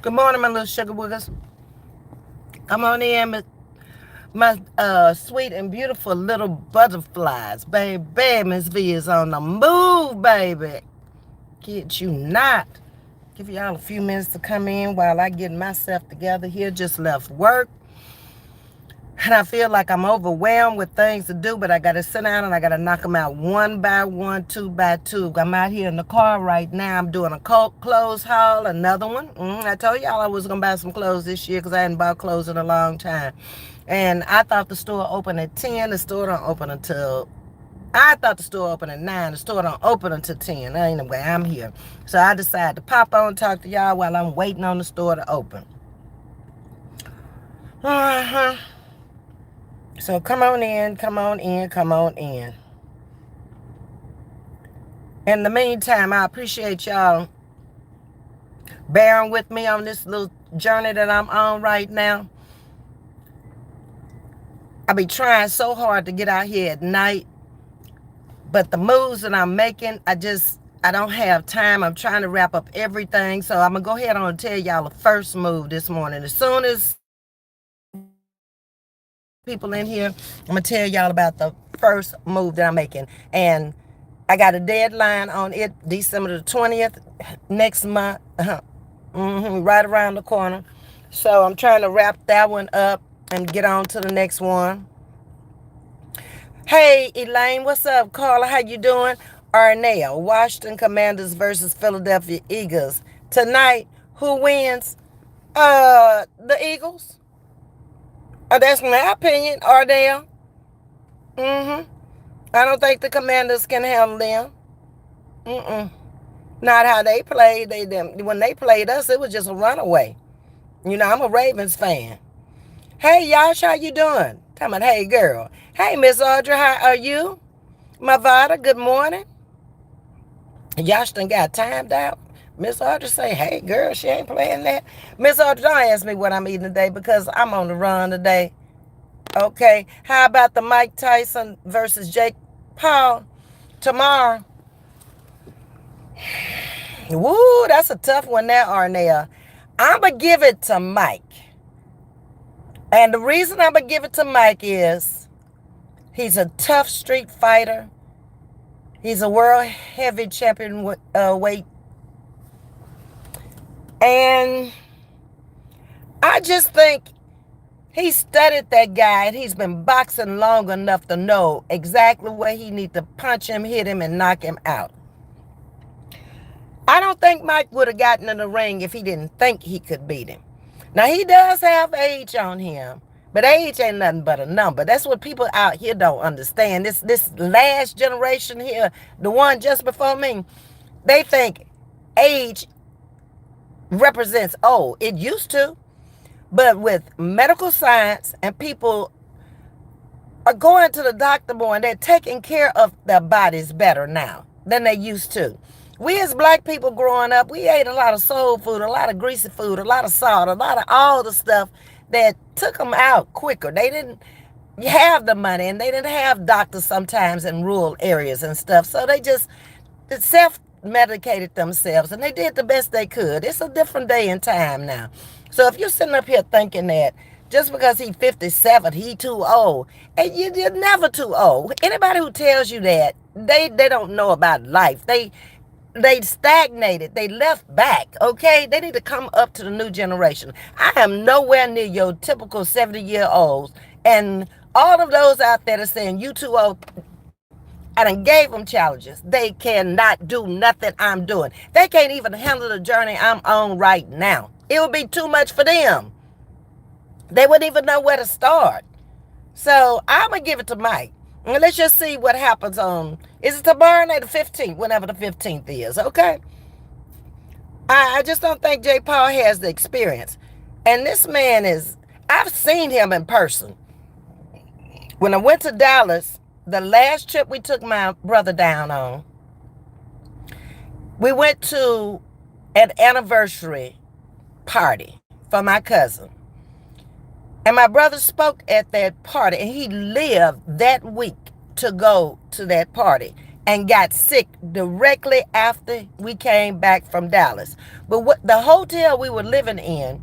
Good morning, my little sugar boogers. I'm on in with my sweet and beautiful little butterflies. Baby, Ms.V is on the move, baby. Kid you not. Give y'all a few minutes to come in while I get myself together here. Just left work. And I feel like I'm overwhelmed with things to do, but I got to sit down and I got to knock them out one by one, two by two. I'm out here in the car right now. I'm doing a clothes haul, another one. I told y'all I was going to buy some clothes this year because I hadn't bought clothes in a long time. And I thought the store opened at 10. The store don't open until... I thought the store opened at 9. The store don't open until 10. Anyway, I'm here. So I decided to pop on and talk to y'all while I'm waiting on the store to open. Uh-huh. So come on in, come on in, come on in. In the meantime, I appreciate y'all bearing with me on this little journey that I'm on right now. I be trying so hard to get out here at night, but the moves that I'm making, I don't have time. I'm trying to wrap up everything. So I'm going to go ahead and tell y'all the first move this morning. As soon as people in here, I'm going to tell y'all about the first move that I'm making. And I got a deadline on it, December the 20th, next month, right around the corner. So I'm trying to wrap that one up and get on to the next one. Hey, Elaine, what's up? Carla, how you doing? Arnell, Washington Commanders versus Philadelphia Eagles. Tonight, who wins? The Eagles. That's my opinion, Arnell. I don't think the Commanders can handle them. Not how they played. When they played us, it was just a runaway. You know, I'm a Ravens fan. Hey, Yash, how you doing? Talking about, hey, girl. Hey, Miss Audrey, how are you? Mavada, good morning. Yash done got timed out. Miss Audrey say, hey, girl, she ain't playing that. Miss Audrey, don't ask me what I'm eating today because I'm on the run today. Okay, how about the Mike Tyson versus Jake Paul tomorrow? Woo, that's a tough one there, Arnell. I'm going to give it to Mike. And the reason I'm going to give it to Mike is he's a tough street fighter. He's a world heavy champion weight. And I just think he studied that guy and he's been boxing long enough to know exactly where he needs to punch him, hit him, and knock him out. I don't think Mike would have gotten in the ring if he didn't think he could beat him. Now, he does have age on him, but age ain't nothing but a number. That's what people out here don't understand. This last generation here, the one just before me, they think age represents old. It used to, but with medical science and people are going to the doctor more and they're taking care of their bodies better now than they used to. We as black people growing up, we ate a lot of soul food, a lot of greasy food, a lot of salt, a lot of all the stuff that took them out quicker. They didn't have the money and they didn't have doctors sometimes in rural areas and stuff. So they just self-medicated themselves and they did the best they could. It's a different day and time now. So if you're sitting up here thinking that just because he's 57, he too old, and you're never too old. Anybody who tells you that, they don't know about life. They stagnated. They left back, okay? They need to come up to the new generation. I am nowhere near your typical 70-year-olds. And all of those out there that are saying, you too old, I done gave them challenges. They cannot do nothing I'm doing. They can't even handle the journey I'm on right now. It would be too much for them. They wouldn't even know where to start. So I'm going to give it to Mike. And let's just see what happens on, is it tomorrow night, the 15th, whenever the 15th is, okay? I just don't think Jay Paul has the experience. And this man I've seen him in person. When I went to Dallas, the last trip we took my brother down on, we went to an anniversary party for my cousin. And my brother spoke at that party, and he lived that week to go to that party. and got sick directly after we came back from Dallas. But what the hotel we were living in,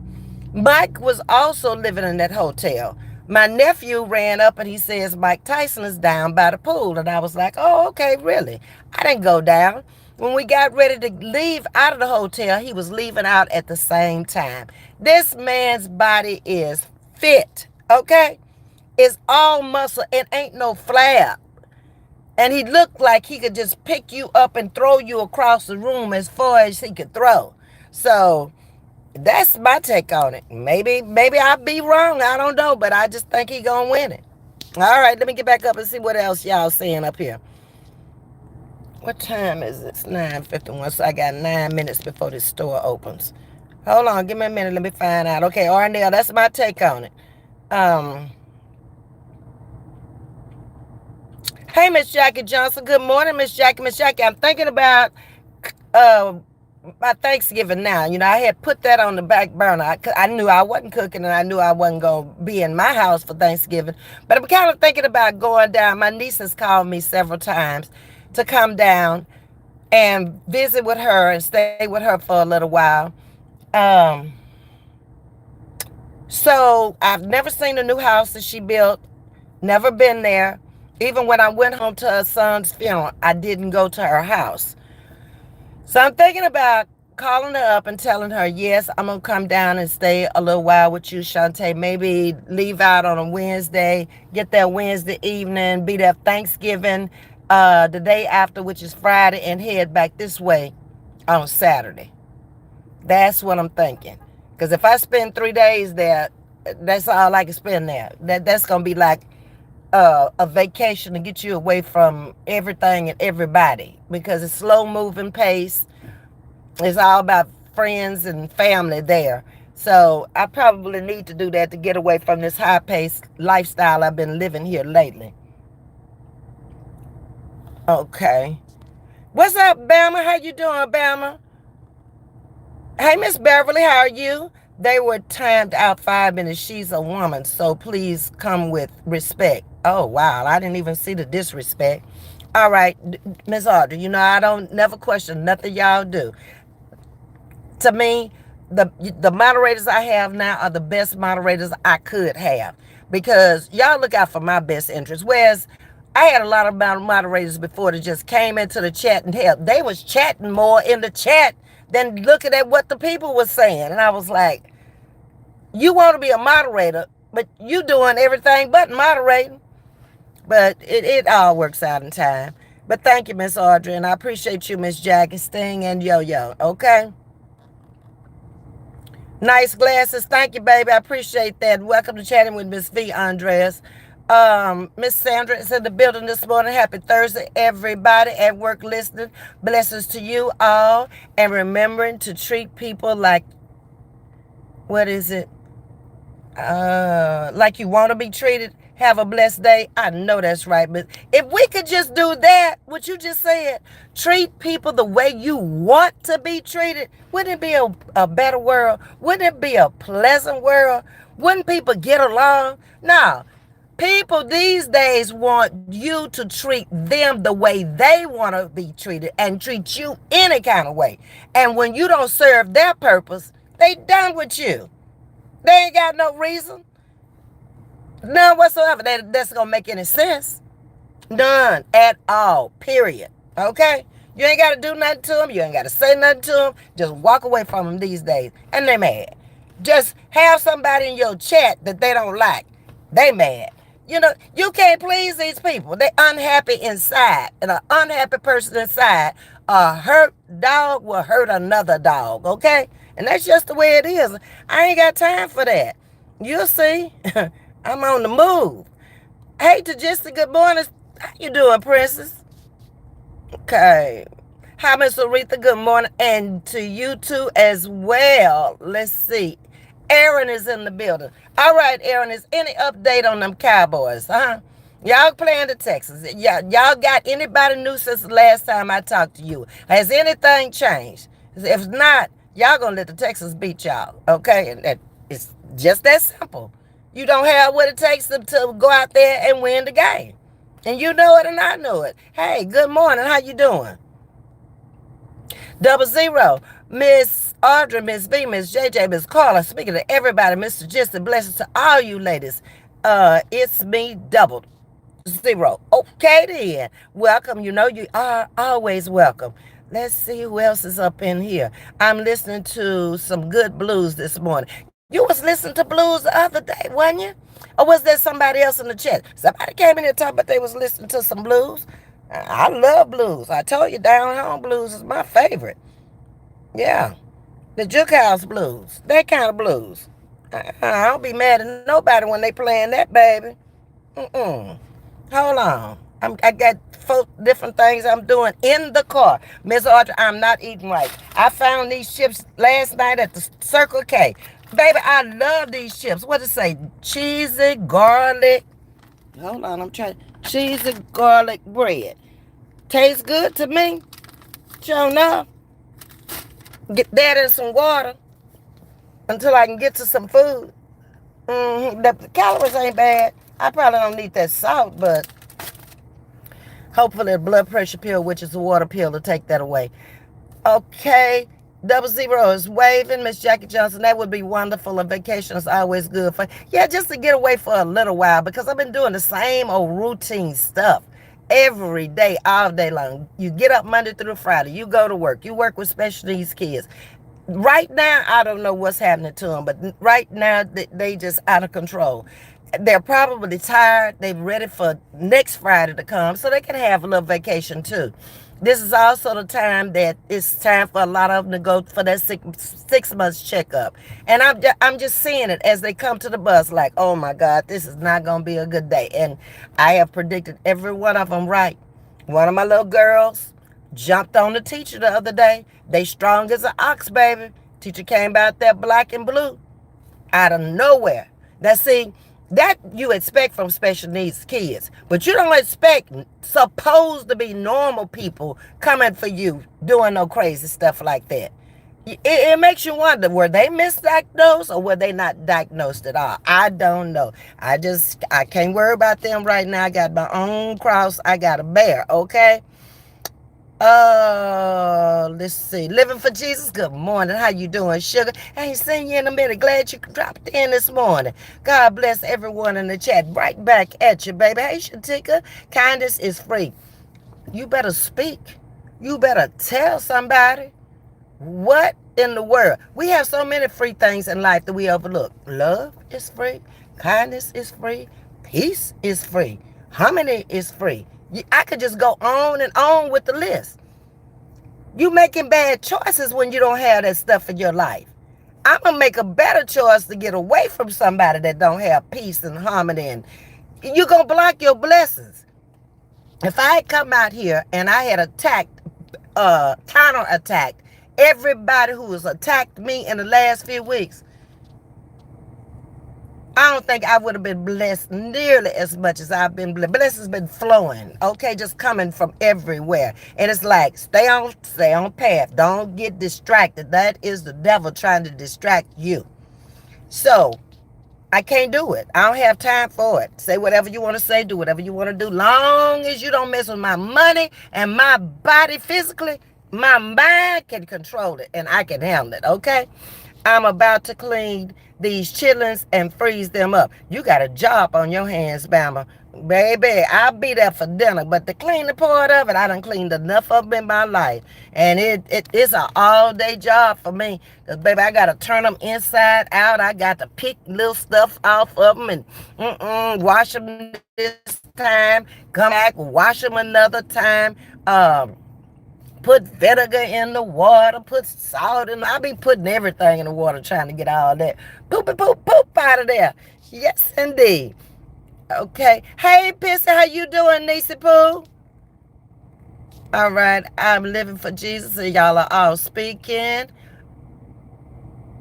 Mike was also living in that hotel. My nephew ran up and he says Mike Tyson is down by the pool. And I was like, oh, okay, really? I didn't go down. When we got ready to leave out of the hotel, he was leaving out at the same time. This man's body is fit, okay? It's all muscle. It ain't no flab. And he looked like he could just pick you up and throw you across the room as far as he could throw. So that's my take on it. Maybe I'll be wrong. I don't know, but I just think he gonna win it. All right, let me get back up and see what else y'all saying up here. What time is it? It's 9:51, so I got 9 minutes before this store opens. Hold on, give me a minute. Let me find out. Okay, Arnell, that's my take on it. Um, Hey, Miss Jackie Johnson. Good morning, Miss Jackie. Miss Jackie, I'm thinking about uh, my Thanksgiving now. You know, I had put that on the back burner. I knew I wasn't cooking and I knew I wasn't going to be in my house for Thanksgiving. But I'm kind of thinking about going down. My niece has called me several times to come down and visit with her and stay with her for a little while. Um, so I've never seen the new house that she built. Never been there. Even when I went home to her son's funeral, I didn't go to her house. So I'm thinking about calling her up and telling her, yes, I'm going to come down and stay a little while with you, Shantae. Maybe leave out on a Wednesday, get there Wednesday evening, be there Thanksgiving, the day after, which is Friday, and head back this way on Saturday. That's what I'm thinking. Because if I spend 3 days there, that's all I can spend there. That's going to be like a vacation to get you away from everything and everybody, because it's slow moving pace. It's all about friends and family there. So I probably need to do that to get away from this high paced lifestyle I've been living here lately. Okay. What's up, Bama? How you doing, Bama? Hey, Miss Beverly, how are you? They were timed out 5 minutes. She's a woman, so please come with respect. Oh, wow. I didn't even see the disrespect. All right, Miss Audrey, you know I don't never question nothing y'all do. To me, the moderators I have now are the best moderators I could have, because y'all look out for my best interest. Whereas I had a lot of moderators before that just came into the chat and helped. They was chatting more in the chat than looking at what the people were saying. And I was like, you want to be a moderator, but you doing everything but moderating. But it all works out in time. But thank you, Miss Audrey, and I appreciate you, Miss Jackie, Sting, and Yo-Yo, okay? Nice glasses. Thank you, baby. I appreciate that. Welcome to Chatting with Ms.V, Andres. Miss Sandra is in the building this morning. Happy Thursday, everybody at work listening. Blessings to you all. And remembering to treat people like, what is it? Like you want to be treated. Have a blessed day. I know that's right. But if we could just do that, what you just said, treat people the way you want to be treated, wouldn't it be a better world? Wouldn't it be a pleasant world? Wouldn't people get along? No. People these days want you to treat them the way they want to be treated and treat you any kind of way. And when you don't serve their purpose, they done with you. They ain't got no reason. None whatsoever that's going to make any sense. None at all. Period. Okay? You ain't got to do nothing to them. You ain't got to say nothing to them. Just walk away from them these days. And they mad. Just have somebody in your chat that they don't like. They mad. You know, you can't please these people. They unhappy inside. And an unhappy person inside, a hurt dog will hurt another dog. Okay? And that's just the way it is. I ain't got time for that. You'll see. I'm on the move. Hey, Tajista, good morning. How you doing, princess? Okay. Hi, Miss Aretha, good morning. And to you too as well. Let's see. Aaron is in the building. All right, Aaron, is any update on them Cowboys, huh? Y'all playing the Texans. Y'all got anybody new since the last time I talked to you? Has anything changed? If not, y'all gonna let the Texans beat y'all, okay? And it's just that simple. You don't have what it takes to go out there and win the game. And you know it and I know it. Hey, good morning. How you doing? 00. Miss Audrey, Ms.V, Miss JJ, Miss Carla, speaking to everybody, Mr. Justin, blessings to all you ladies. It's me doubled. 0. Okay then. Welcome. You know you are always welcome. Let's see who else is up in here. I'm listening to some good blues this morning. You was listening to blues the other day, wasn't you? Or was there somebody else in the chat? Somebody came in here talking about they was listening to some blues. I love blues. I told you down home blues is my favorite. Yeah. The Juke House blues. That kind of blues. I don't be mad at nobody when they playing that, baby. Mm-mm. Hold on. I got 4 different things I'm doing in the car. Miss Audrey, I'm not eating right. I found these chips last night at the Circle K. Baby, I love these chips. What does it say? Cheesy garlic. Hold on, I'm trying. Cheesy garlic bread. Tastes good to me. Sure enough. Get that in some water until I can get to some food. The calories ain't bad. I probably don't need that salt, but hopefully a blood pressure pill, which is a water pill, to take that away. Okay. 00 is waving. Miss Jackie Johnson, that would be wonderful. A vacation is always good for, yeah, just to get away for a little while, because I've been doing the same old routine stuff every day, all day long. You get up Monday through Friday. You go to work. You work with special needs kids. Right now, I don't know what's happening to them, but right now, they just out of control. They're probably tired. They're ready for next Friday to come so they can have a little vacation too. This is also the time that it's time for a lot of them to go for that 6 months checkup. And I'm just seeing it as they come to the bus like, oh my God, this is not going to be a good day. And I have predicted every one of them right. One of my little girls jumped on the teacher the other day. They strong as an ox, baby. Teacher came out there black and blue out of nowhere. Now, see, that you expect from special needs kids, but you don't expect supposed to be normal people coming for you doing no crazy stuff like that. It makes you wonder, were they misdiagnosed or were they not diagnosed at all? I don't know. I can't worry about them right now. I got my own cross I got to bear, okay? Let's see. Living for Jesus. Good morning. How you doing, sugar? I ain't seen you in a minute. Glad you dropped in this morning. God bless everyone in the chat. Right back at you, baby. Hey, Shatika. Kindness is free. You better speak. You better tell somebody. What in the world? We have so many free things in life that we overlook. Love is free. Kindness is free. Peace is free. Harmony is free. I could just go on and on with the list. You making bad choices when you don't have that stuff in your life. I'm going to make a better choice to get away from somebody that don't have peace and harmony. And you're going to block your blessings. If I had come out here and I had counter-attacked everybody who has attacked me in the last few weeks, I don't think I would have been blessed nearly as much as I've been blessed. Blessings been flowing, okay, just coming from everywhere. And it's like, stay on path. Don't get distracted. That is the devil trying to distract you. So, I can't do it. I don't have time for it. Say whatever you want to say. Do whatever you want to do. Long as you don't mess with my money and my body physically, my mind can control it and I can handle it, okay? I'm about to clean these chitlins and freeze them up. You got a job on your hands, Bama. Baby, I'll be there for dinner. But the cleaning part of it, I done cleaned enough of them in my life. And it's an all-day job for me. Because, baby, I got to turn them inside out. I got to pick little stuff off of them and wash them this time. Come back, wash them another time. Put vinegar in the water, put salt in. I be putting everything in the water trying to get all that poop out of there. Yes, indeed. Okay. Hey, Pissy, how you doing, Niecy Pooh? All right. I'm living for Jesus, and y'all are all speaking.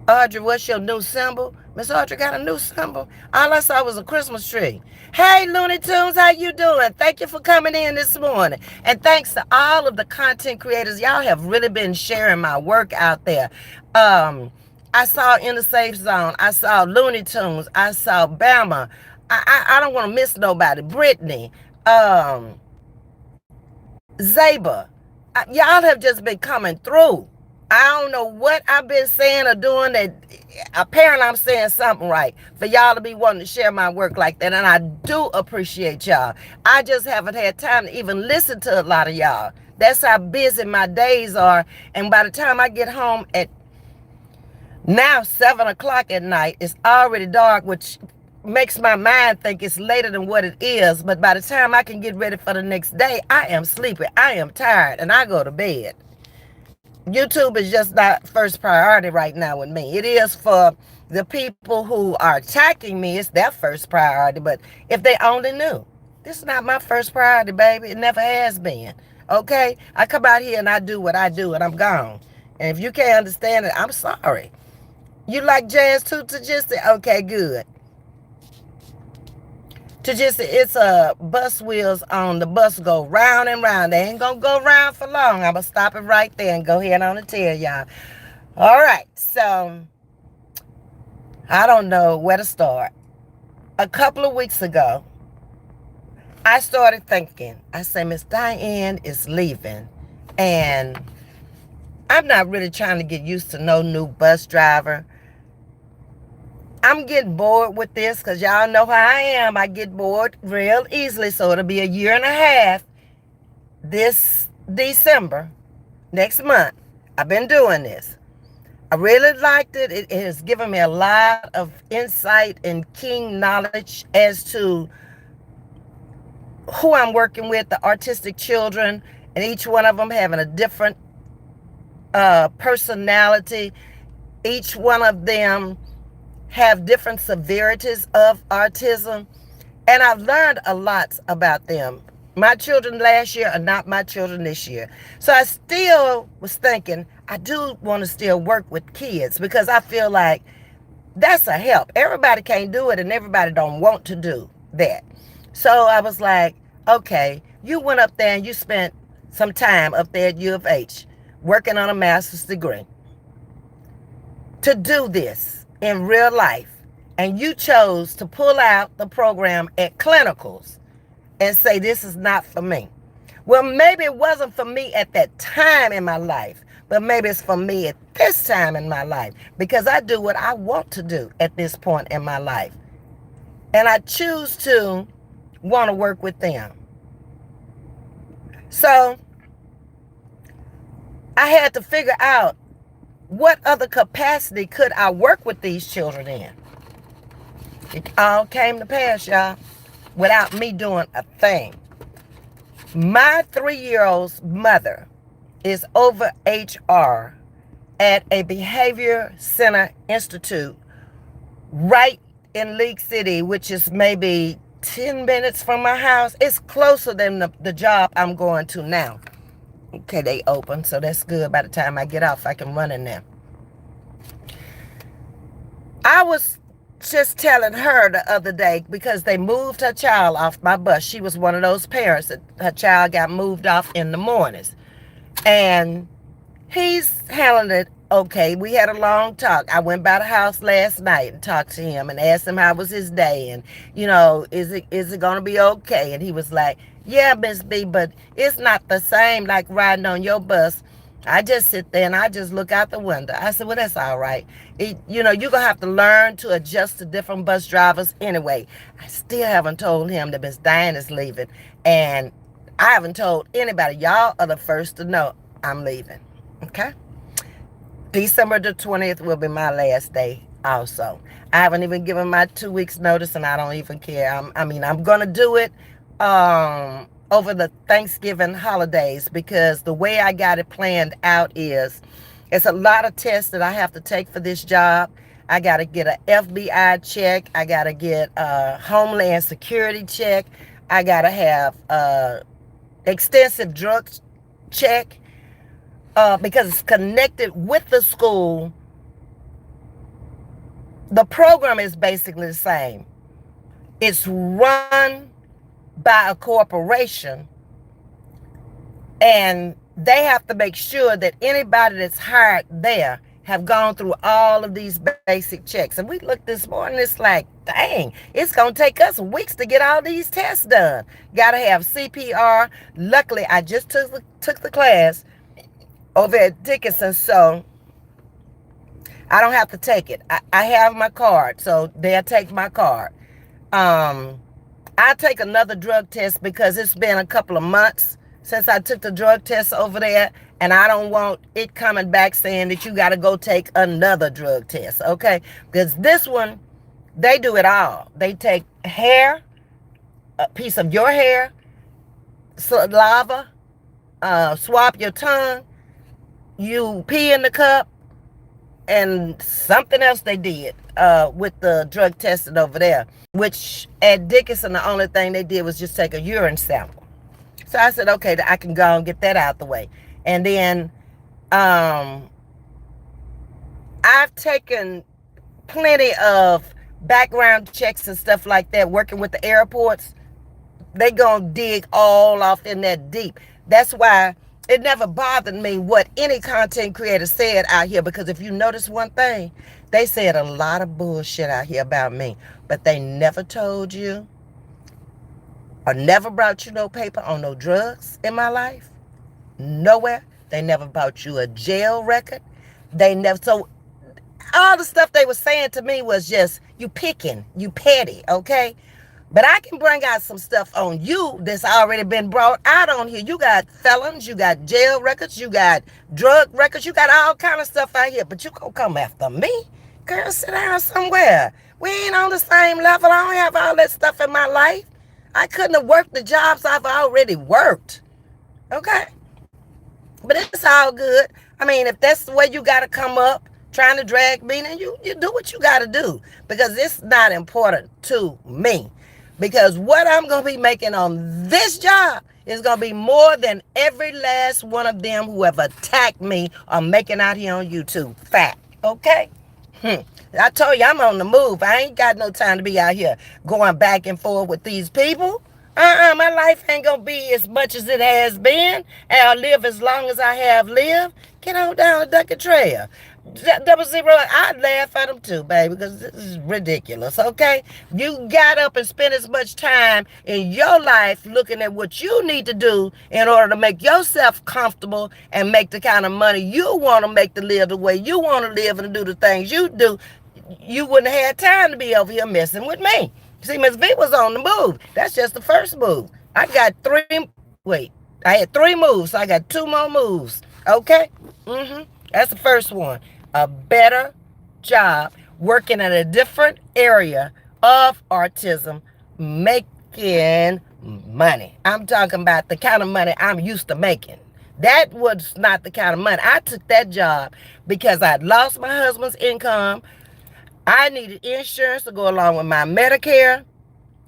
Audrey, what's your new symbol? Miss Audrey got a new symbol. All I saw was a Christmas tree. Hey, Looney Tunes, how you doing? Thank you for coming in this morning. And thanks to all of the content creators. Y'all have really been sharing my work out there. I saw In the Safe Zone. I saw Looney Tunes. I saw Bama. I don't want to miss nobody. Brittany. Um, Zaba, y'all have just been coming through. I don't know what I've been saying or doing that. Apparently, I'm saying something right for y'all to be wanting to share my work like that. And I do appreciate y'all. I just haven't had time to even listen to a lot of y'all. That's how busy my days are. And by the time I get home at now 7 o'clock at night, it's already dark, which makes my mind think it's later than what it is. But by the time I can get ready for the next day, I am sleepy. I am tired, and I go to bed. YouTube is just not first priority right now with me. It is for the people who are attacking me. It's their first priority. But if they only knew, this is not my first priority, baby. It never has been. Okay? I come out here and I do what I do, and I'm gone. And if you can't understand it, I'm sorry. You like jazz too, Tajista? Okay, good. Tajista, it's bus wheels on the bus go round and round. They ain't gonna go round for long. I'm gonna stop it right there and go ahead on and tell y'all. All right, so I don't know where to start. A couple of weeks ago, I started thinking. I said, Miss Diane is leaving, and I'm not really trying to get used to no new bus driver. I'm getting bored with this because y'all know how I am. I get bored real easily. So it'll be a year and a half this December, next month. I've been doing this. I really liked it. It has given me a lot of insight and keen knowledge as to who I'm working with, the autistic children, and each one of them having a different personality. Each one of them have different severities of autism, and I've learned a lot about them. My children last year are not my children this year. So I still was thinking I do want to still work with kids because I feel like that's a help. Everybody can't do it and everybody don't want to do that. So I was like, okay, you went up there and you spent some time up there at U of H working on a master's degree to do this in real life, and you chose to pull out the program at clinicals and say this is not for me. Well, maybe it wasn't for me at that time in my life, but maybe it's for me at this time in my life because I do what I want to do at this point in my life, and I choose to want to work with them. So I had to figure out what other capacity could I work with these children in? It all came to pass, y'all, without me doing a thing. My 3-year-old's mother is over HR at a behavior center institute right in League City, which is maybe 10 minutes from my house. It's closer than the job I'm going to now. Okay, they open, so that's good. By the time I get off, I can run in there. I was just telling her the other day because they moved her child off my bus. She was one of those parents that her child got moved off in the mornings. And he's handling it okay. We had a long talk. I went by the house last night and talked to him and asked him how was his day and, is it going to be okay? And he was like, yeah, Ms.V, but it's not the same like riding on your bus. I just sit there and I just look out the window. I said, well, that's all right. You're going to have to learn to adjust to different bus drivers anyway. I still haven't told him that Miss Diane is leaving. And I haven't told anybody. Y'all are the first to know I'm leaving. Okay? December the 20th will be my last day also. I haven't even given my 2 weeks notice and I don't even care. I'm going to do it over the Thanksgiving holidays because the way I got it planned out is it's a lot of tests that I have to take for this job. I got to get an FBI check. I got to get a Homeland Security check. I got to have extensive drug check because it's connected with the school. The program is basically the same. It's run by a corporation, and they have to make sure that anybody that's hired there have gone through all of these basic checks. And we looked this morning, it's like, dang, it's going to take us weeks to get all these tests done. Got to have CPR. Luckily, I just took the class over at Dickinson, so I don't have to take it. I have my card, so they'll take my card. I take another drug test because it's been a couple of months since I took the drug test over there, and I don't want it coming back saying that you got to go take another drug test, okay? Because this one, they do it all. They take hair, a piece of your hair, saliva, swab your tongue, you pee in the cup, and something else they did with the drug testing over there, which at Dickinson, the only thing they did was just take a urine sample. So I said, okay, I can go and get that out the way. And then I've taken plenty of background checks and stuff like that working with the airports. They gonna dig all off in that deep. That's why it never bothered me what any content creator said out here, because if you notice one thing, they said a lot of bullshit out here about me, but they never told you or never brought you no paper on no drugs in my life. Nowhere. They never brought you a jail record. They never. So all the stuff they were saying to me was just, you picking, you petty, okay? But I can bring out some stuff on you that's already been brought out on here. You got felons, you got jail records, you got drug records, you got all kind of stuff out here. But you gonna come after me? Girl, sit down somewhere. We ain't on the same level. I don't have all that stuff in my life. I couldn't have worked the jobs I've already worked. Okay? But it's all good. I mean, if that's the way you got to come up, trying to drag me, then you do what you got to do. Because it's not important to me. Because what I'm going to be making on this job is going to be more than every last one of them who have attacked me or making out here on YouTube. Fact. Okay? I told you I'm on the move. I ain't got no time to be out here going back and forth with these people. My life ain't going to be as much as it has been. And I'll live as long as I have lived. Get on down the Duckett Trail. 00, I'd laugh at them too, baby, because this is ridiculous, okay? You got up and spent as much time in your life looking at what you need to do in order to make yourself comfortable and make the kind of money you want to make to live the way you want to live and do the things you do. You wouldn't have had time to be over here messing with me. See, Ms.V was on the move. That's just the first move. I had 3 moves, so I got 2 more moves, okay? That's the first one. A better job working in a different area of autism, making money. I'm talking about the kind of money I'm used to making. That was not the kind of money. I took that job because I'd lost my husband's income. I needed insurance to go along with my Medicare,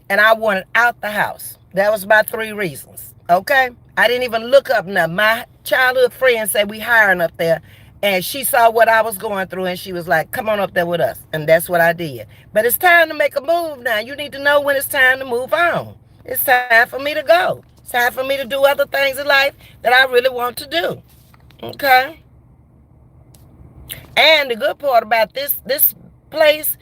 and I wanted out the house. That was my 3 reasons, okay? I didn't even look up nothing. My childhood friend said we hiring up there, and she saw what I was going through, and she was like, come on up there with us. And that's what I did. But it's time to make a move now. You need to know when it's time to move on. It's time for me to go. It's time for me to do other things in life that I really want to do. Okay? And the good part about this place,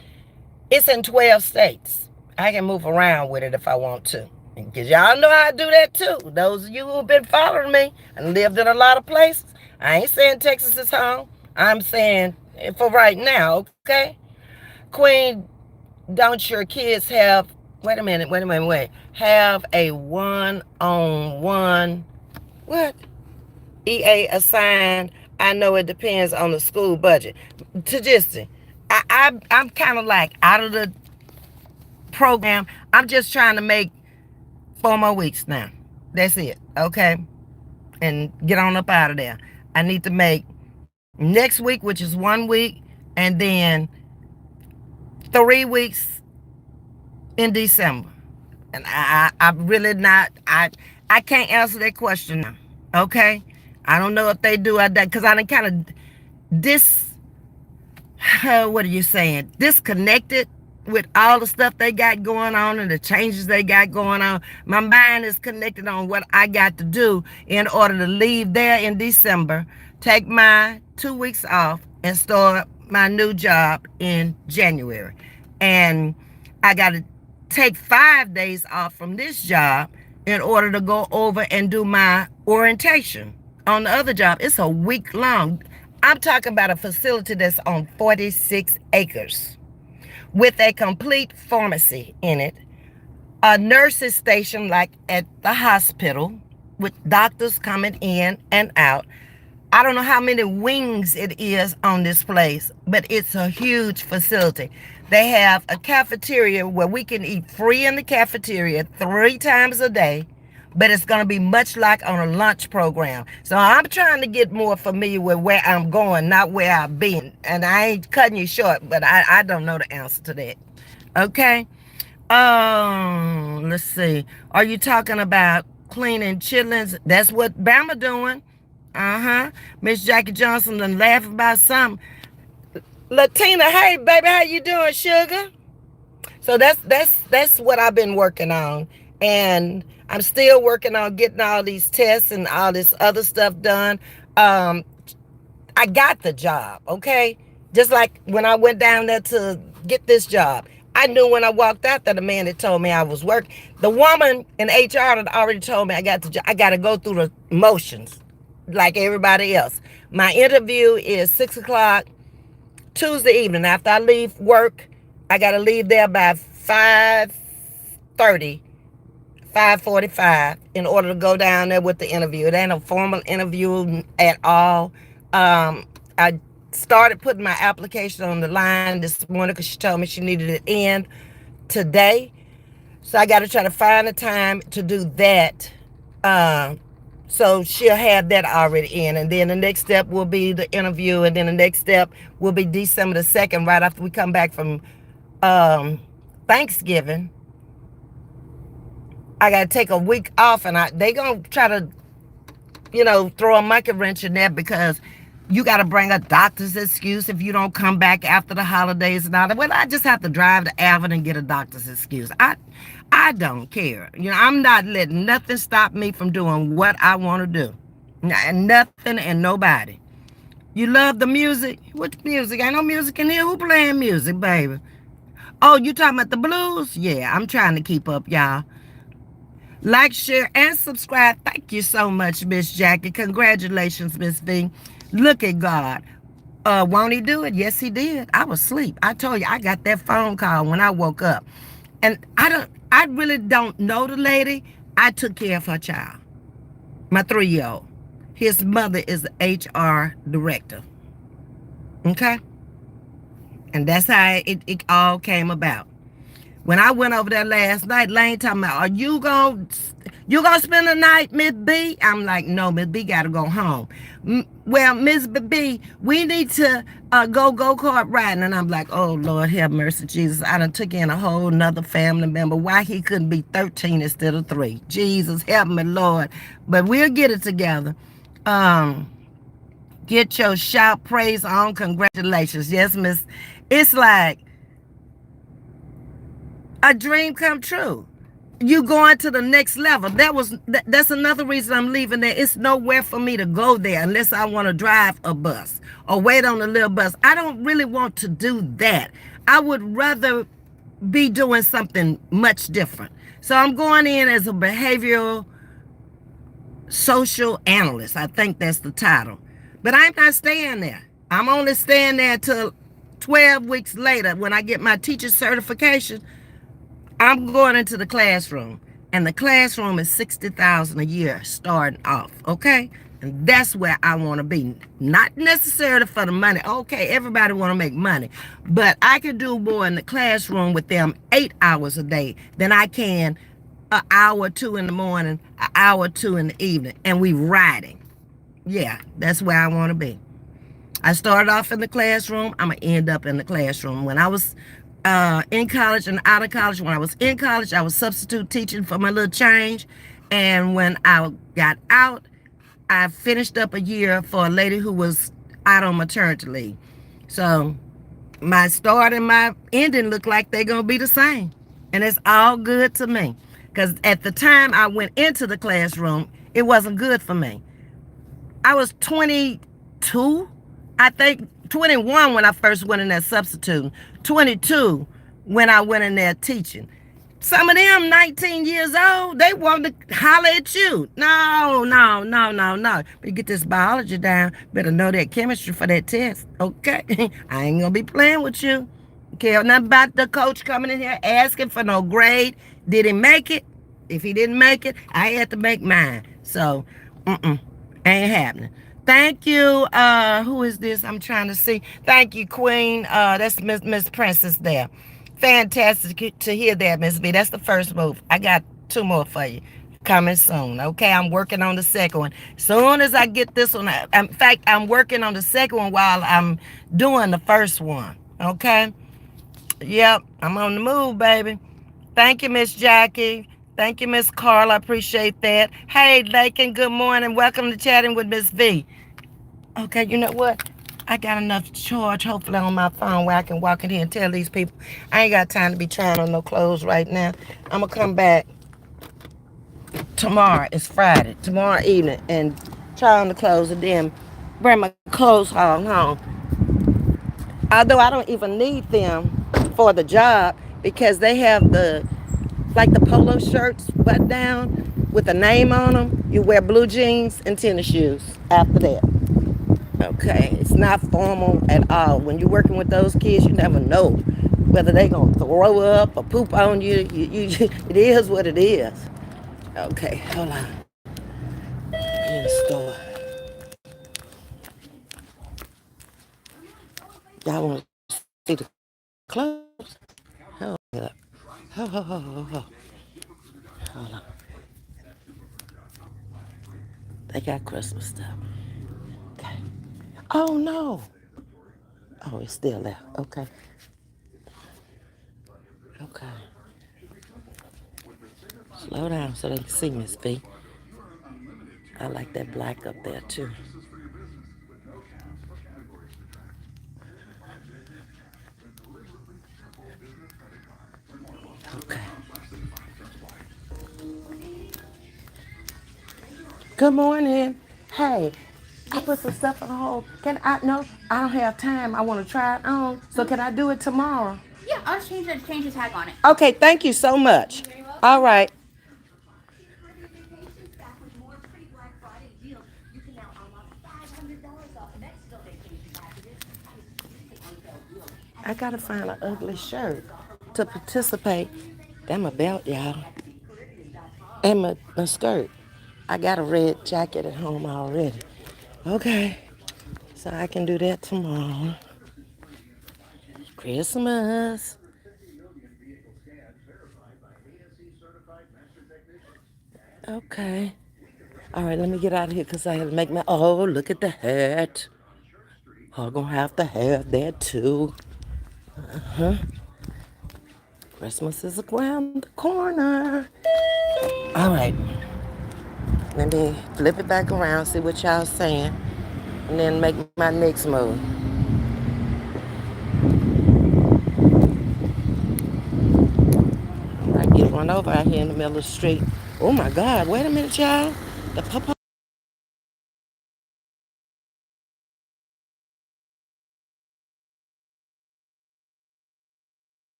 it's in 12 states. I can move around with it if I want to. Because y'all know how I do that too. Those of you who have been following me and lived in a lot of places, I ain't saying Texas is home. I'm saying for right now, okay? Queen, don't your kids have, wait a minute, have a one-on-one, what? EA assigned. I know it depends on the school budget. Tajistin, I'm kind of like out of the program. I'm just trying to make 4 more weeks now. That's it, okay? And get on up out of there. I need to make next week, which is 1 week, and then 3 weeks in December. And I'm really not, I can't answer that question now, okay? I don't know if they do, because I done kind of disconnected with all the stuff they got going on and the changes they got going on. My mind is connected on what I got to do in order to leave there in December, take my 2 weeks off, and start my new job in January. And I got to take 5 days off from this job in order to go over and do my orientation on the other job. It's a week long. I'm talking about a facility that's on 46 acres with a complete pharmacy in it, a nurses station like at the hospital with doctors coming in and out. I don't know how many wings it is on this place, but it's a huge facility. They have a cafeteria where we can eat free in the cafeteria 3 times a day, but it's going to be much like on a lunch program. So I'm trying to get more familiar with where I'm going, not where I've been. And I ain't cutting you short, but I don't know the answer to that. Okay? Let's see. Are you talking about cleaning chitlins? That's what Bama doing. Miss Jackie Johnson done laugh about something. Latina, hey baby, how you doing, sugar? So that's what I've been working on. And I'm still working on getting all these tests and all this other stuff done. I got the job, okay? Just like when I went down there to get this job. I knew when I walked out that the man that told me I was working. The woman in HR had already told me I got the job. I got to go through the motions like everybody else. My interview is 6 o'clock Tuesday evening. After I leave work, I got to leave there by 5:30, 5:45 in order to go down there with the interview. It ain't a formal interview at all. I started putting my application on the line this morning because she told me she needed it in today. So I got to try to find a time to do that. So she'll have that already in. And then the next step will be the interview. And then the next step will be December the 2nd, right after we come back from Thanksgiving. I got to take a week off, and they going to try to, throw a monkey wrench in there because you got to bring a doctor's excuse if you don't come back after the holidays and all that. Well, I just have to drive to Avid and get a doctor's excuse. I don't care. I'm not letting nothing stop me from doing what I want to do. Nothing and nobody. You love the music? What music? Ain't no music in here. Who playing music, baby? Oh, you talking about the blues? Yeah, I'm trying to keep up, y'all. Like, share, and subscribe. Thank you so much, Miss Jackie. Congratulations, Ms.V. Look at God. Won't he do it? Yes, he did. I was asleep. I told you, I got that phone call when I woke up. And I really don't know the lady. I took care of her child, my 3-year-old. His mother is the HR director. Okay? And that's how it all came about. When I went over there last night, Lane talking about, are you gonna spend the night, Ms.V? I'm like, no, Ms.V gotta go home. Well, Ms.V, we need to go kart riding. And I'm like, oh, Lord, have mercy, Jesus. I done took in a whole nother family member. Why he couldn't be 13 instead of 3? Jesus, help me, Lord. But we'll get it together. Get your shout praise on. Congratulations. Yes, Miss. It's like a dream come true. You going to the next level. That's another reason I'm leaving there. It's nowhere for me to go there unless I want to drive a bus or wait on a little bus. I don't really want to do that. I would rather be doing something much different. So I'm going in as a behavioral social analyst. I think that's the title. But I'm not staying there. I'm only staying there till 12 weeks later when I get my teacher certification. I'm going into the classroom, and the classroom is $60,000 a year starting off, okay? And that's where I want to be. Not necessarily for the money. Okay, everybody want to make money, but I can do more in the classroom with them 8 hours a day than I can an hour or two in the morning, an hour or two in the evening, and we riding. Yeah, that's where I want to be. I started off in the classroom. I'm going to end up in the classroom. When I was in college and out of college. When I was in college, I was substitute teaching for my little change. And when I got out, I finished up a year for a lady who was out on maternity leave. So my start and my ending look like they're going to be the same. And it's all good to me. Because at the time I went into the classroom, it wasn't good for me. I was 22, I think, 21 when I first went in there substituting, 22 when I went in there teaching. Some of them 19 years old, they want to holler at you. No, no, no, no, no. But you get this biology down, better know that chemistry for that test, okay? I ain't gonna be playing with you. Care nothing about the coach coming in here asking for no grade. Did he make it? If he didn't make it, I had to make mine. So, ain't happening. Thank you. Who is this? I'm trying to see. Thank you, Queen. That's Miss Princess there. Fantastic to hear that, Ms. V. That's the first move. I got two more for you coming soon. Okay, I'm working on the second one. Soon as I get this one, in fact, I'm working on the second one while I'm doing the first one. Okay. Yep, I'm on the move, baby. Thank you, Miss Jackie. Thank you, Miss Carla. I appreciate that. Hey, Lakin, good morning. Welcome to Chatting with Ms. V. Okay, you know what? I got enough charge, hopefully, on my phone where I can walk in here and tell these people I ain't got time to be trying on no clothes right now. I'm going to come back tomorrow. It's Friday. Tomorrow evening and try on the clothes and then bring my clothes home. Although I don't even need them for the job because they have the polo shirts button down with a name on them. You wear blue jeans and tennis shoes after that. Okay, it's not formal at all. When you're working with those kids, you never know whether they're going to throw up or poop on you. It is what it is. Okay, hold on. I'm in the store. Y'all want to see the clothes? Hold up. Hold on. They got Christmas stuff. Okay. Oh, no. Oh, it's still there. Okay. Okay. Slow down so they can see Ms.V. I like that black up there, too. Okay. Good morning. Hey, I put some stuff on hold. Can I? No, I don't have time. I want to try it on. So can I do it tomorrow? Yeah, I'll just change the tag on it. Okay, thank you so much. All right. I gotta find an ugly shirt to participate. That's my belt, y'all. And my skirt. I got a red jacket at home already. Okay. So I can do that tomorrow. Christmas. Okay. All right, let me get out of here because I have to make my. Oh, look at the hat. I'm gonna have to have that too. Christmas is around the corner. All right, let me flip it back around, see what y'all saying, and then make my next move. I get run over out here in the middle of the street. Oh my God, wait a minute, y'all. The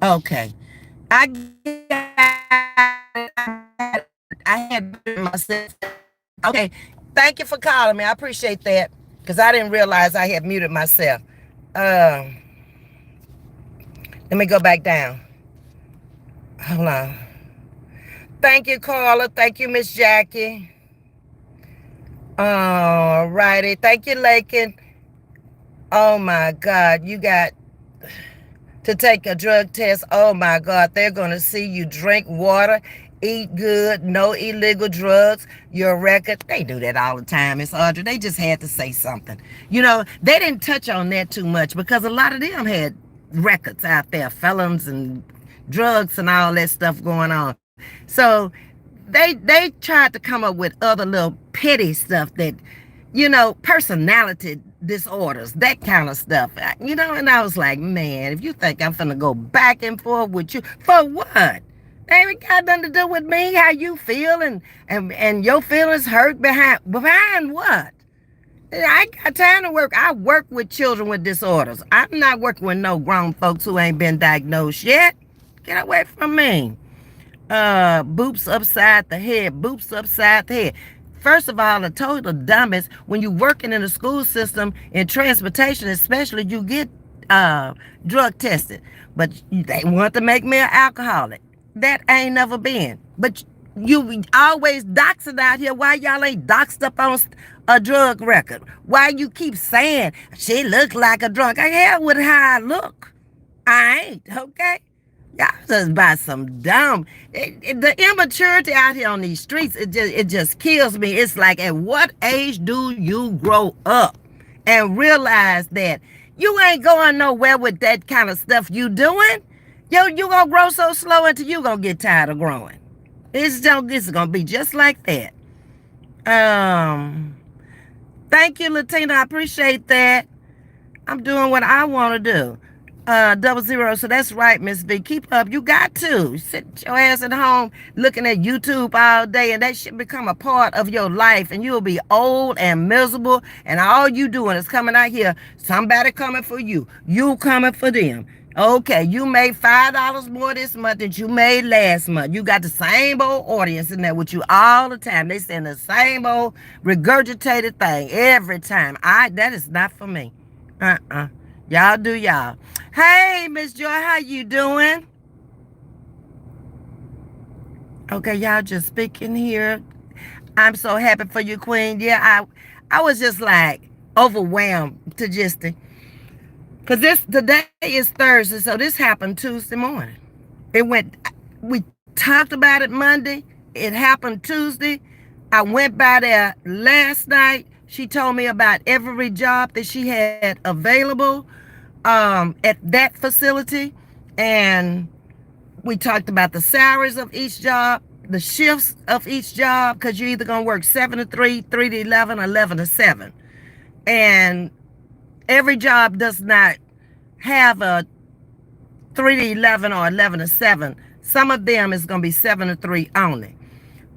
Okay. I got it. I had myself. Okay. Thank you for calling me. I appreciate that because I didn't realize I had muted myself. Um, Let me go back down. Hold on. Thank you, Carla. Thank you, Miss Jackie. All righty. Thank you, Lakin. Oh my God. You got to take a drug test. Oh my God. They're going to see you drink water, eat good, no illegal drugs, your record. They do that all the time, Miss Audrey. They just had to say something. You know, they didn't touch on that too much because a lot of them had records out there, felons and drugs and all that stuff going on. So they tried to come up with other little petty stuff that, personality disorders, that kind of stuff. And I was like, man, if you think I'm finna go back and forth with you, for what? They ain't got nothing to do with me, how you feel, and your feelings hurt behind what? I ain't got time to work. I work with children with disorders. I'm not working with no grown folks who ain't been diagnosed yet. Get away from me. Boops upside the head, boops upside the head. First of all, the total dumbest, when you working in the school system, in transportation especially, you get drug tested. But they want to make me an alcoholic. That ain't never been. But you always doxing out here. Why y'all ain't doxed up on a drug record? Why you keep saying she look like a drunk? I hell with how I look. I ain't, okay? Y'all just buy some dumb. The immaturity out here on these streets, it just kills me. It's like, at what age do you grow up and realize that you ain't going nowhere with that kind of stuff you doing? You gonna grow so slow until you gonna get tired of growing. It's gonna be just like that. Um, Thank you, Latina. I appreciate that. I'm doing what I want to do. 00. So that's right, Ms.V. Keep up. You got to sit your ass at home looking at YouTube all day, and that should become a part of your life, and you'll be old and miserable, and all you doing is coming out here. Somebody coming for you. You coming for them. Okay, you made $5 more this month than you made last month. You got the same old audience in there with you all the time. They saying the same old regurgitated thing every time. That is not for me. Y'all do y'all. Hey, Miss Joy, how you doing? Okay, y'all just speaking here. I'm so happy for you, Queen. Yeah, I was just like overwhelmed to just because today is Thursday, so this happened Tuesday morning. We talked about it Monday. It happened Tuesday. I went by there last night. She told me about every job that she had available at that facility. And we talked about the salaries of each job, the shifts of each job, because you're either going to work 7 to 3, 3 to 11, 11 to 7. And every job does not have a 3 to 11 or 11 to 7. Some of them is going to be 7 to 3 only.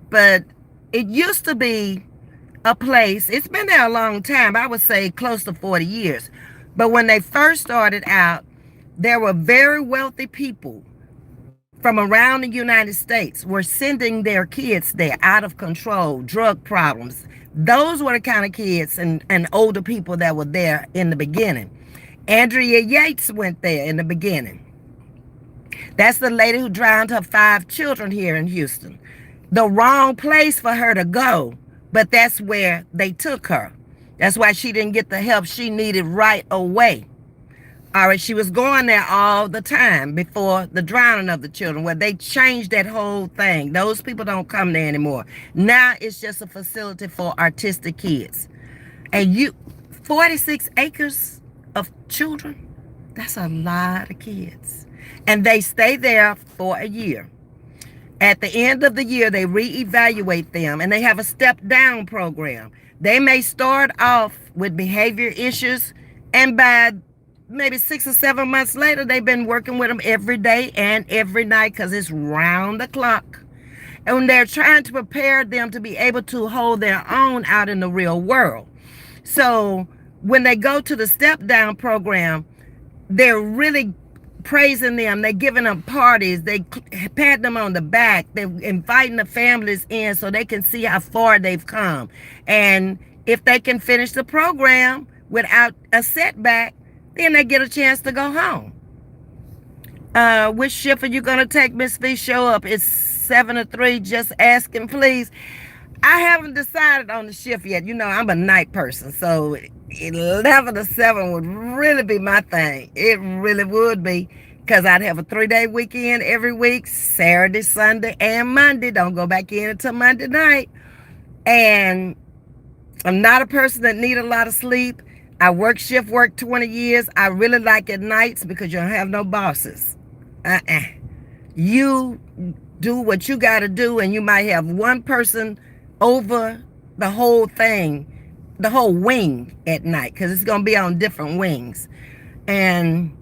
But it used to be a place, it's been there a long time, I would say close to 40 years. But when they first started out, there were very wealthy people from around the United States were sending their kids there, out of control, drug problems. Those were the kind of kids and older people that were there in the beginning. Andrea Yates went there in the beginning. That's the lady who drowned her 5 children here in Houston. The wrong place for her to go, but that's where they took her. That's why she didn't get the help she needed right away. All right, she was going there all the time before the drowning of the children, where they changed that whole thing. Those people don't come there anymore. Now it's just a facility for artistic kids. And 46 acres of children, that's a lot of kids. And they stay there for a year. At the end of the year, they reevaluate them, and they have a step-down program. They may start off with behavior issues, and by maybe 6 or 7 months later, they've been working with them every day and every night because it's round the clock. And they're trying to prepare them to be able to hold their own out in the real world. So when they go to the step-down program, they're really praising them. They giving them parties. They patting them on the back. They're inviting the families in so they can see how far they've come. And if they can finish the program without a setback, then they get a chance to go home. Which shift are you going to take, Ms.V? Show up. It's 7 to 3. Just asking, please. I haven't decided on the shift yet. You know, I'm a night person, so 11 to 7 would really be my thing. It really would be, because I'd have a 3-day weekend every week, Saturday, Sunday, and Monday. Don't go back in until Monday night. And I'm not a person that need a lot of sleep. I shift work 20 years. I really like at nights because you don't have no bosses. You do what you got to do, and you might have one person over the whole thing, the whole wing at night, because it's going to be on different wings. And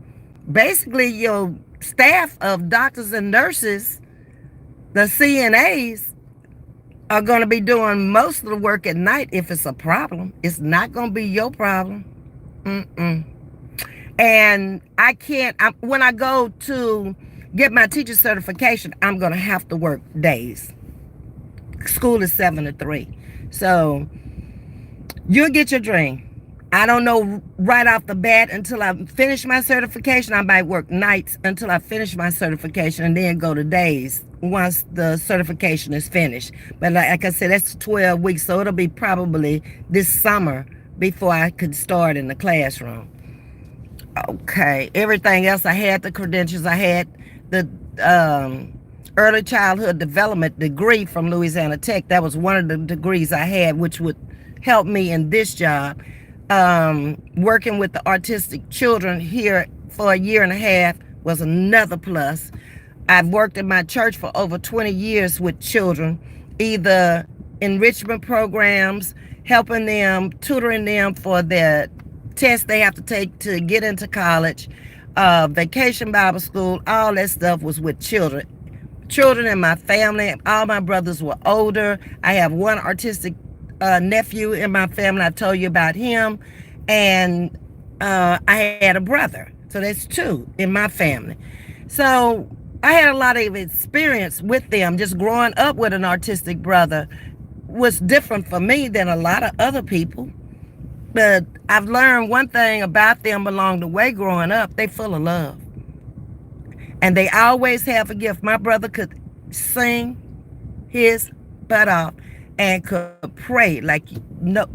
basically your staff of doctors and nurses, the CNAs, are going to be doing most of the work at night. If it's a problem, it's not going to be your problem. And I can't, when I go to get my teacher certification, I'm going to have to work days. School is 7 to 3. So you'll get your dream. I don't know right off the bat until I finish my certification. I might work nights until I finish my certification and then go to days once the certification is finished. But like I said, that's 12 weeks. So it'll be probably this summer before I could start in the classroom. Okay. Everything else, I had the credentials. I had the early childhood development degree from Louisiana Tech. That was one of the degrees I had, which would help me in this job. Working with the autistic children here for a year and a half was another plus. I've worked in my church for over 20 years with children, either enrichment programs, helping them, tutoring them for their tests they have to take to get into college, vacation Bible school. All that stuff was with children. Children in my family. All my brothers were older. I have one artistic nephew in my family. I told you about him. And I had a brother. So that's 2 in my family. So I had a lot of experience with them. Just growing up with an artistic brother was different for me than a lot of other people. But I've learned one thing about them along the way growing up. They full of love. And they always have a gift. My brother could sing his butt off and could pray like no.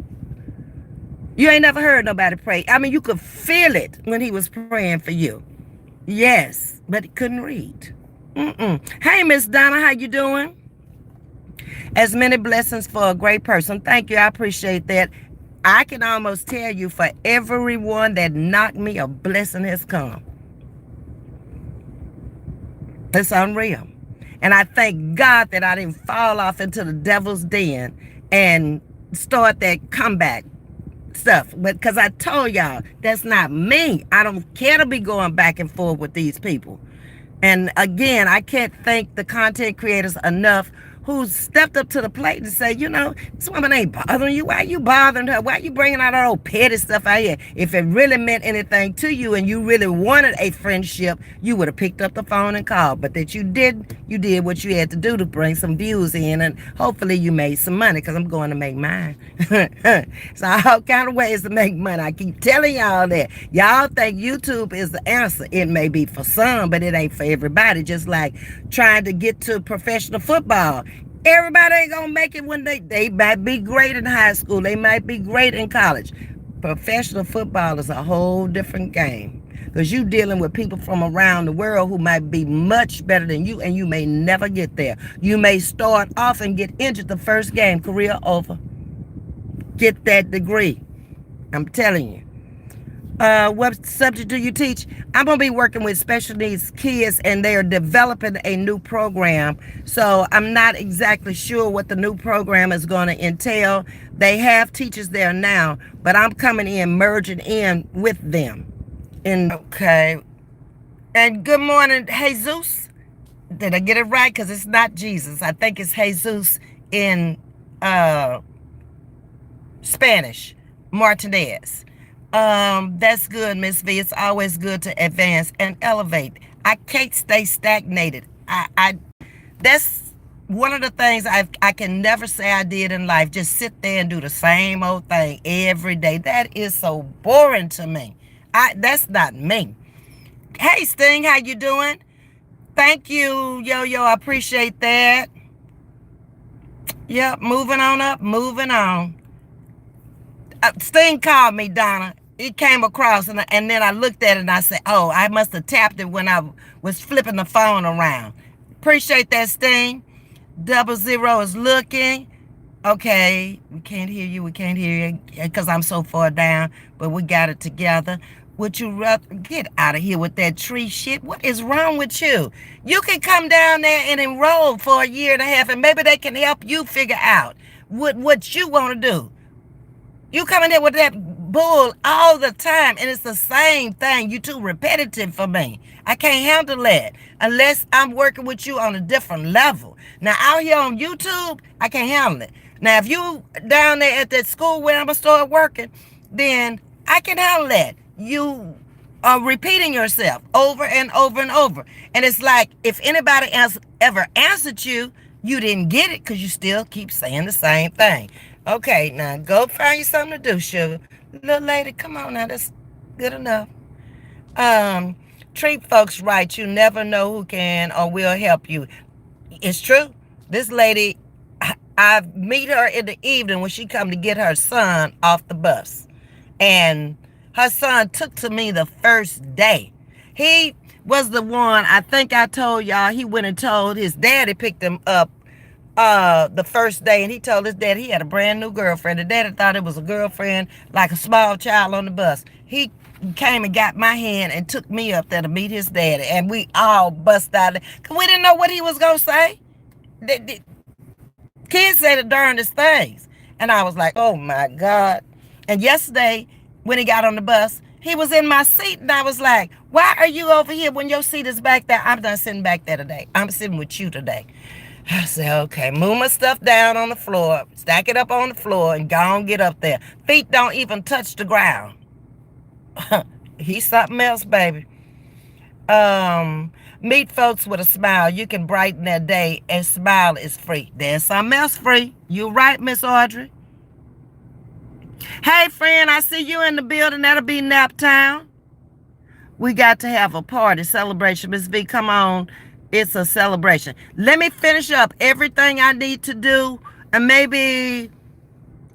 You ain't never heard nobody pray. I mean, you could feel it when he was praying for you. Yes, but he couldn't read. Hey, Miss Donna, how you doing? As many blessings for a great person. Thank you. I appreciate that. I can almost tell you for everyone that knocked me, a blessing has come. It's unreal. And I thank God that I didn't fall off into the devil's den and start that comeback stuff. But because I told y'all, that's not me. I don't care to be going back and forth with these people. And again, I can't thank the content creators enough who stepped up to the plate and say, you know, this woman ain't bothering you. Why are you bothering her? Why are you bringing out all petty stuff out here? If it really meant anything to you and you really wanted a friendship, you would have picked up the phone and called. But that you did what you had to do to bring some views in, and hopefully you made some money, because I'm going to make mine. So all kind of ways to make money. I keep telling y'all that. Y'all think YouTube is the answer. It may be for some, but it ain't for everybody. Just like trying to get to professional football. Everybody ain't gonna make it when they might be great in high school. They might be great in college. Professional football is a whole different game, because you dealing with people from around the world who might be much better than you, and you may never get there. You may start off and get injured the first game, career over. Get that degree. I'm telling you. What subject do you teach? I'm going to be working with special needs kids, and they are developing a new program. So I'm not exactly sure what the new program is going to entail. They have teachers there now, but I'm coming in, merging in with them. And okay. And good morning, Jesus. Did I get it right? Because it's not Jesus. I think it's Jesus in Spanish. Martinez. That's good, Miss V. It's always good to advance and elevate. I can't stay stagnated. That's one of the things I can never say I did in life. Just sit there and do the same old thing every day. That is so boring to me. That's not me. Hey Sting, how you doing? Thank you, Yo. I appreciate that. Yep, moving on up, moving on. Sting called me, Donna. It came across, and then I looked at it and I said, oh, I must have tapped it when I was flipping the phone around. Appreciate that, Sting. 00 is looking. Okay, we can't hear you. We can't hear you because I'm so far down, but we got it together. Would you rather get out of here with that tree shit? What is wrong with you? You can come down there and enroll for a year and a half, and maybe they can help you figure out what you want to do. You come in there with that bull all the time, and it's the same thing. You too repetitive for me. I can't handle that unless I'm working with you on a different level. Now, out here on YouTube, I can't handle it. Now, if you down there at that school where I'm going to start working, then I can handle that. You are repeating yourself over and over and over. And it's like if anybody else ever answered you, you didn't get it because you still keep saying the same thing. Okay, now go find you something to do, sugar. Little lady, come on now. That's good enough. Treat folks right. You never know who can or will help you. It's true. This lady, I meet her in the evening when she come to get her son off the bus. And her son took to me the first day. He was the one, I think I told y'all, he went and told his daddy picked him up the first day, and he told his dad he had a brand new girlfriend. The daddy thought it was a girlfriend, like a small child on the bus. He came and got my hand and took me up there to meet his daddy, and we all bust out because we didn't know what he was gonna say. The kids say the darndest things, and I was like, oh my God. And yesterday when he got on the bus, he was in my seat, and I was like, why are you over here when your seat is back there? I'm not sitting back there today. I'm sitting with you today. I said, okay, move my stuff down on the floor, stack it up on the floor, and go on get up there. Feet don't even touch the ground. He's something else, baby. Meet folks with a smile. You can brighten their day, and smile is free. There's something else free. You right, Miss Audrey. Hey, friend, I see you in the building. That'll be nap time. We got to have a party celebration. Ms.V, come on. It's a celebration. Let me finish up everything I need to do, and maybe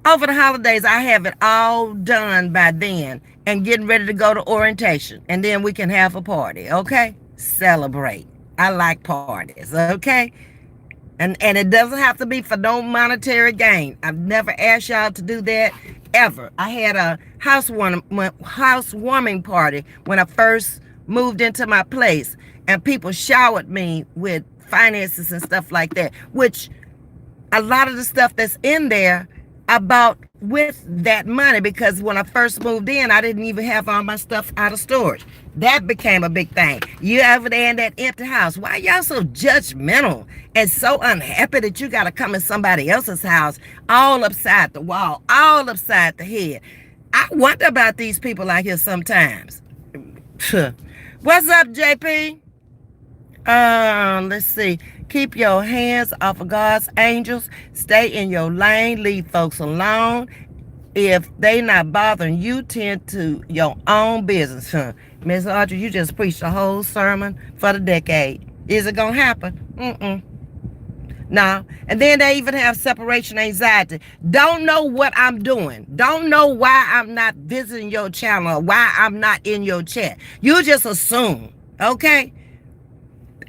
over the holidays I have it all done by then and getting ready to go to orientation, and then we can have a party, okay? Celebrate. I like parties, okay? And it doesn't have to be for no monetary gain. I've never asked y'all to do that ever. I had a housewarming party when I first moved into my place, and people showered me with finances and stuff like that, which a lot of the stuff that's in there I bought with that money, because when I first moved in, I didn't even have all my stuff out of storage. That became a big thing. You over there in that empty house, why y'all so judgmental and so unhappy that you got to come in somebody else's house, all upside the wall, all upside the head? I wonder about these people out here sometimes. What's up, JP? Let's see. Keep your hands off of God's angels. Stay in your lane. Leave folks alone. If they not bothering you, tend to your own business. Miss Audrey, you just preached a whole sermon for the decade. Is it gonna happen? No. And then they even have separation anxiety. Don't know what I'm doing. Don't know why I'm not visiting your channel or why I'm not in your chat. You just assume, okay?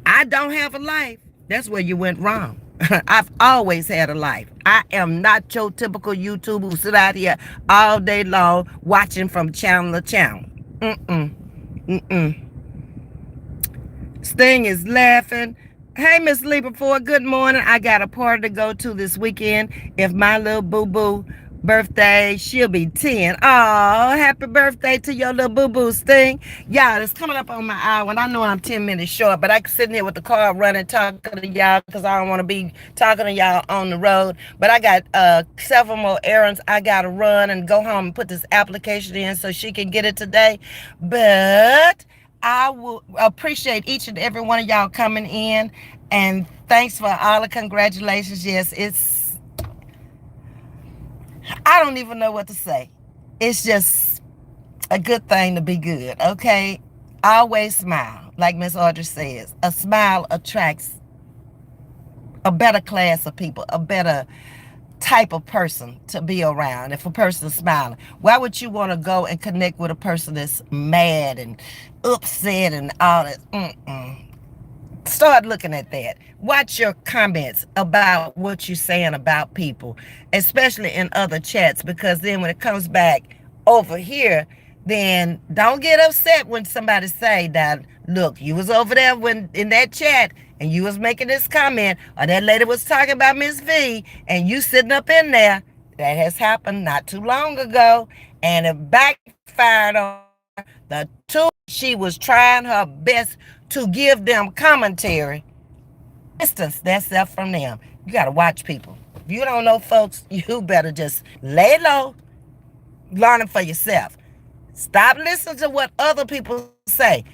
I don't have a life. That's where you went wrong. I've always had a life. I am not your typical YouTuber who sit out here all day long watching from channel to channel. Sting is laughing. Hey, Miss Lieberford, good morning. I got a party to go to this weekend. If my little boo-boo birthday. She'll be 10. Oh, happy birthday to your little boo-boo Sting. Y'all, it's coming up on my hour, and I know I'm 10 minutes short, but I can sit here with the car running, talking to y'all because I don't want to be talking to y'all on the road. But I got several more errands I got to run and go home and put this application in so she can get it today. But I will appreciate each and every one of y'all coming in, and thanks for all the congratulations. Yes, I don't even know what to say. It's just a good thing to be good, okay? Always smile, like Miss Audrey says. A smile attracts a better class of people, a better type of person to be around. If a person is smiling, why would you want to go and connect with a person that's mad and upset and all that? Start looking at that. Watch your comments about what you're saying about people, especially in other chats, because then when it comes back over here, then don't get upset when somebody say that, look, you was over there when in that chat and you was making this comment, or that lady was talking about Ms. V and you sitting up in there. That has happened not too long ago, and it backfired on her. The two, she was trying her best to give them commentary, distance that self from them. You got to watch people. If you don't know folks, you better just lay low, learn it for yourself. Stop listening to what other people say.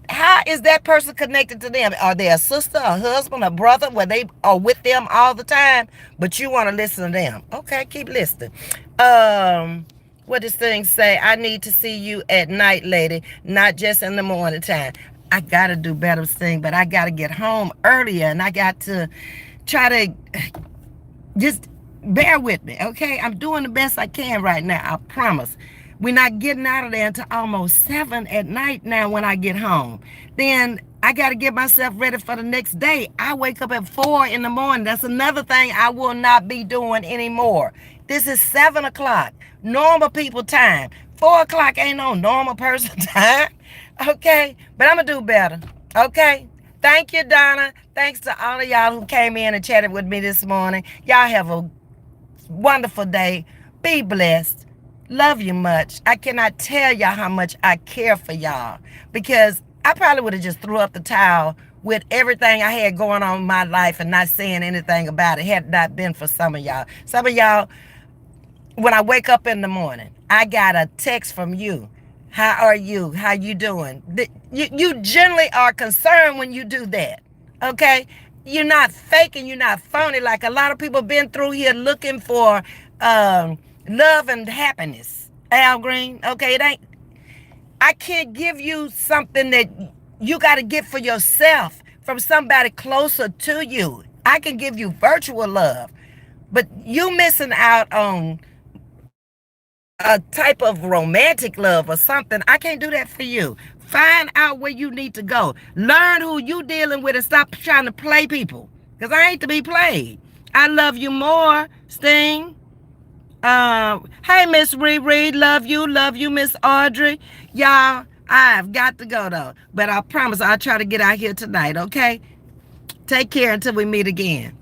How is that person connected to them? Are they a sister, a husband, a brother, where they are with them all the time, but you want to listen to them? Okay, keep listening. What does thing say? I need to see you at night, lady, not just in the morning time. I gotta do better thing, but I gotta get home earlier, and I got to try to just bear with me, okay? I'm doing the best I can right now, I promise. We're not getting out of there until almost 7 at night now when I get home. Then I got to get myself ready for the next day. I wake up at 4 in the morning. That's another thing I will not be doing anymore. This is 7 o'clock, normal people time. 4 o'clock ain't no normal person time, okay? But I'm going to do better, okay? Thank you, Donna. Thanks to all of y'all who came in and chatted with me this morning. Y'all have a wonderful day. Be blessed. Love you much. I cannot tell y'all how much I care for y'all, because I probably would have just threw up the towel with everything I had going on in my life and not saying anything about it had it not been for some of y'all. Some of y'all, when I wake up in the morning, I got a text from you. How are you? How you doing? You generally are concerned when you do that, okay? You're not faking, you're not phony like a lot of people been through here looking for love and happiness. Al Green, okay? It ain't. I can't give you something that you got to get for yourself from somebody closer to you. I can give you virtual love, but you missing out on a type of romantic love or something. I can't do that for you. Find out where you need to go. Learn who you dealing with and stop trying to play people, because I ain't to be played. I love you more, Sting. Hey, Miss Riri, love you, Miss Audrey. Y'all, I've got to go though, but I promise I'll try to get out here tonight, okay? Take care until we meet again.